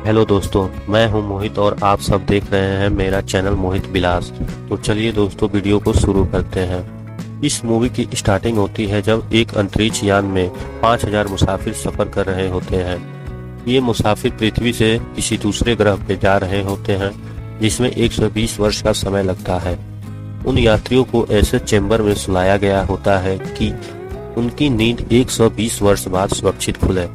Hello दोस्तों, मैं हूं मोहित और आप सब देख रहे हैं मेरा चैनल मोहित विलास। तो चलिए दोस्तों, वीडियो को शुरू करते हैं। इस मूवी की स्टार्टिंग होती है जब एक अंतरिक्ष यान में 5000 मुसाफिर सफर कर रहे होते हैं। ये मुसाफिर पृथ्वी से किसी दूसरे ग्रह पे जा रहे होते हैं जिसमें 120 वर्ष का समय लगता है। उन यात्रियों को ऐसे चेंबर में सुलाया गया होता है कि उनकी नींद 120 वर्ष बाद सुरक्षित खुले।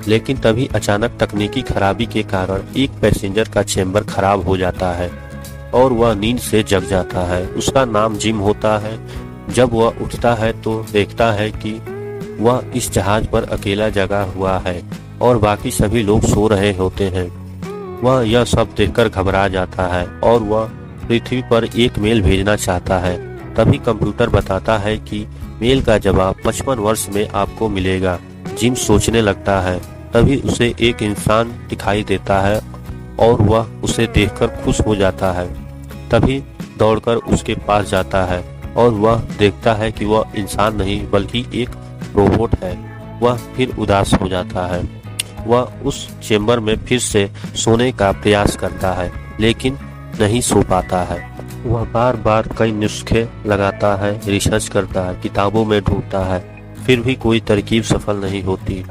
लेकिन तभी अचानक तकनीकी खराबी के कारण एक पैसेंजर का चेंबर खराब हो जाता है और वह नींद से जग जाता है। उसका नाम जिम होता है। जब वह उठता है तो देखता है कि वह इस जहाज पर अकेला जगा हुआ है और बाकी सभी लोग सो रहे होते हैं। वह यह सब देखकर घबरा जाता है और वह पृथ्वी पर एक मेल भेजना चाहता है। तभी कंप्यूटर बताता है कि मेल का जवाब 55 वर्ष में आपको मिलेगा। जिम सोचने लगता है। तभी उसे एक इंसान दिखाई देता है और वह उसे देखकर खुश हो जाता है। तभी दौड़कर उसके पास जाता है और वह देखता है कि वह इंसान नहीं बल्कि एक रोबोट है। वह फिर उदास हो जाता है। वह उस चेंबर में फिर से सोने का प्रयास करता है लेकिन नहीं सो पाता है। वह बार बार कई नुस्खे लगाता है, रिसर्च करता है, किताबों में ढूंढता है, फिर भी कोई तरकीब सफल नहीं होती।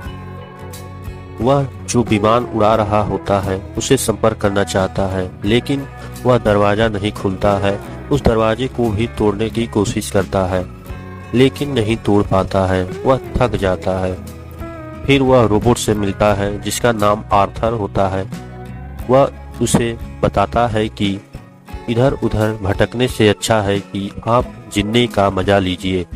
वह जो विमान उड़ा रहा होता है उसे संपर्क करना चाहता है लेकिन वह दरवाजा नहीं खुलता है। उस दरवाजे को भी तोड़ने की कोशिश करता है लेकिन नहीं तोड़ पाता है। वह थक जाता है। फिर वह रोबोट से मिलता है जिसका नाम आर्थर होता है। वह उसे बताता है कि इधर उधर भटकने से अच्छा है कि आप जीने का मजा लीजिए।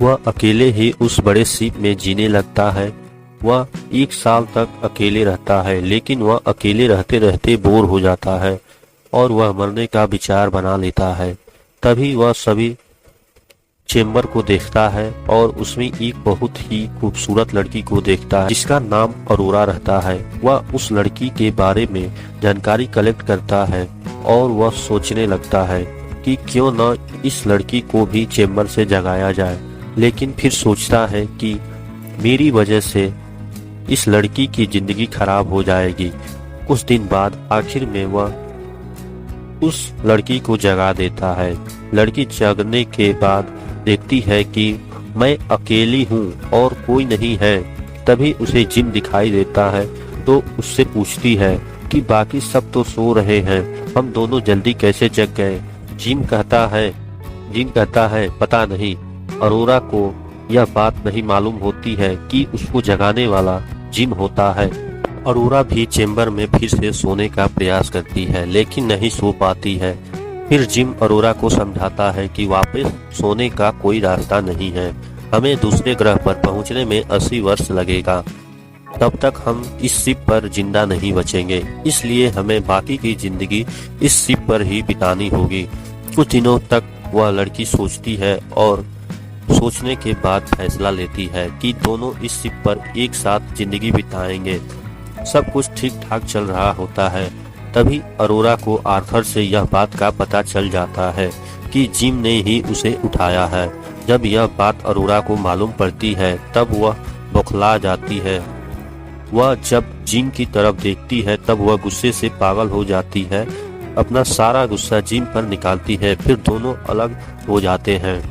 वह अकेले ही उस बड़े शिप में जीने लगता है। वह 1 साल तक अकेले रहता है लेकिन वह अकेले रहते रहते बोर हो जाता है और वह मरने का विचार बना लेता है। तभी वह सभी चेंबर को देखता है और उसमें एक बहुत ही खूबसूरत लड़की को देखता है जिसका नाम अरोरा रहता है। वह उस लड़की के बारे में जानकारी कलेक्ट करता है और वह सोचने लगता है कि क्यों न इस लड़की को भी चेंबर से जगाया जाए। लेकिन फिर सोचता है कि मेरी वजह से इस लड़की की जिंदगी खराब हो जाएगी। कुछ दिन बाद आखिर में वह उस लड़की को जगा देता है। लड़की जगने के बाद देखती है कि मैं अकेली हूँ और कोई नहीं है। तभी उसे जिम दिखाई देता है तो उससे पूछती है कि बाकी सब तो सो रहे हैं, हम दोनों जल्दी कैसे जग गए। जिम कहता है पता नहीं। अरोरा को यह बात नहीं मालूम होती है कि उसको जगाने वाला जिम होता है। अरोरा भी चेंबर में फिर से सोने का प्रयास करती है लेकिन नहीं सो पाती है। फिर जिम अरोरा को समझाता है कि वापस सोने का कोई रास्ता नहीं है, हमें दूसरे ग्रह पर पहुंचने में 80 वर्ष लगेगा। तब तक हम इस शिप पर जिंदा नहीं बचेंगे, इसलिए हमें बाकी की जिंदगी इस शिप पर ही बितानी होगी। कुछ दिनों तक वह लड़की सोचती है और सोचने के बाद फैसला लेती है कि दोनों इस शिप पर एक साथ जिंदगी बिताएंगे। सब कुछ ठीक ठाक चल रहा होता है। तभी अरोरा को आर्थर से यह बात का पता चल जाता है कि जिम ने ही उसे उठाया है। जब यह बात अरोरा को मालूम पड़ती है तब वह बौखला जाती है। वह जब जिम की तरफ देखती है तब वह गुस्से से पागल हो जाती है। अपना सारा गुस्सा जिम पर निकालती है। फिर दोनों अलग हो जाते हैं।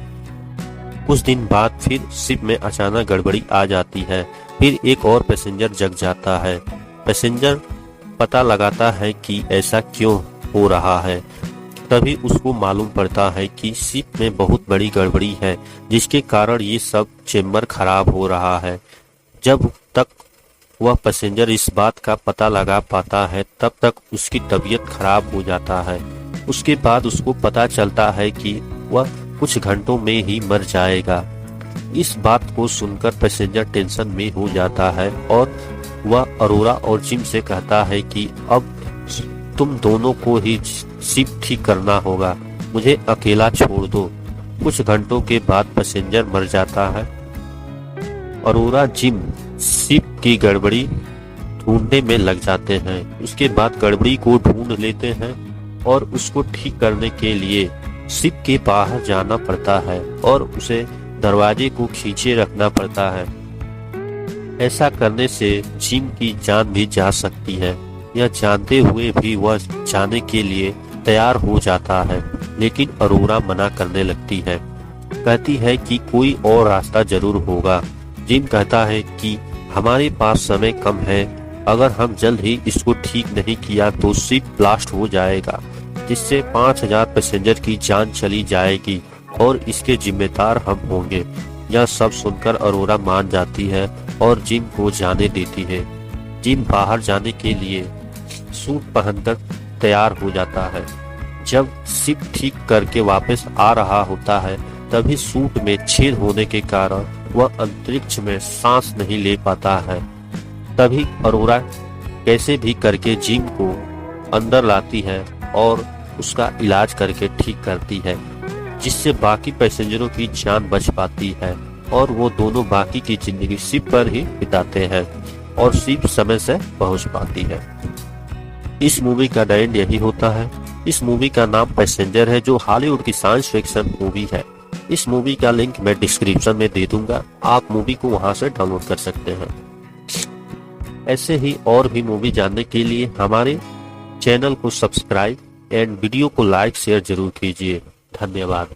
कुछ दिन बाद फिर शिप में अचानक गड़बड़ी आ जाती है। फिर एक और पैसेंजर जग जाता है। पैसेंजर पता लगाता है कि ऐसा क्यों हो रहा है। तभी उसको मालूम पड़ता है कि शिप में बहुत बड़ी गड़बड़ी है जिसके कारण ये सब चेंबर खराब हो रहा है। जब तक वह पैसेंजर इस बात का पता लगा पाता है तब तक उसकी तबीयत खराब हो जाता है। उसके बाद उसको पता चलता है कि वह कुछ घंटों में ही मर जाएगा। इस बात को सुनकर पैसेंजर टेंशन में हो जाता है और वह अरोरा और जिम से कहता है कि अब तुम दोनों को ही शिप ठीक करना होगा, मुझे अकेला छोड़ दो। कुछ घंटों के बाद पैसेंजर मर जाता है। अरोरा जिम शिप की गड़बड़ी ढूंढने में लग जाते हैं। उसके बाद गड़बड़ी को ढूंढ लेते हैं और उसको ठीक करने के लिए शिप के बाहर जाना पड़ता है और उसे दरवाजे को खींचे रखना पड़ता है। ऐसा करने से जिम की जान भी जा सकती है। यह जानते हुए भी वह जाने के लिए तैयार हो जाता है, लेकिन अरोरा मना करने लगती है। कहती है कि कोई और रास्ता जरूर होगा। जिम कहता है कि हमारे पास समय कम है, अगर हम जल्द ही इसको ठीक नहीं किया तो शिप ब्लास्ट हो जाएगा, जिससे 5000 पैसेंजर की जान चली जाएगी और इसके जिम्मेदार हम होंगे। यह सब सुनकर अरोरा मान जाती है और जिम को जाने देती है। जिम बाहर जाने के लिए सूट पहनकर तैयार हो जाता है। जब शिप ठीक करके वापस आ रहा होता है, तभी सूट में छेद होने के कारण वह अंतरिक्ष में सांस नहीं ले पाता है। तभी अरोरा कैसे भी करके जिम को अंदर लाती है और उसका इलाज करके ठीक करती है, जिससे बाकी पैसेंजरों की जान बच पाती है और वो दोनों बाकी की जिंदगी शिप पर ही बिताते हैं और शिप समय से पहुंच पाती है। इस मूवी का एंड यही होता है। इस मूवी का नाम पैसेंजर है, जो हॉलीवुड की साइंस फिक्शन मूवी है। इस मूवी का लिंक मैं डिस्क्रिप्शन में दे दूंगा, आप मूवी को वहां से डाउनलोड कर सकते हैं। ऐसे ही और भी मूवी जानने के लिए हमारे चैनल को सब्सक्राइब एंड वीडियो को लाइक शेयर जरूर कीजिए। धन्यवाद।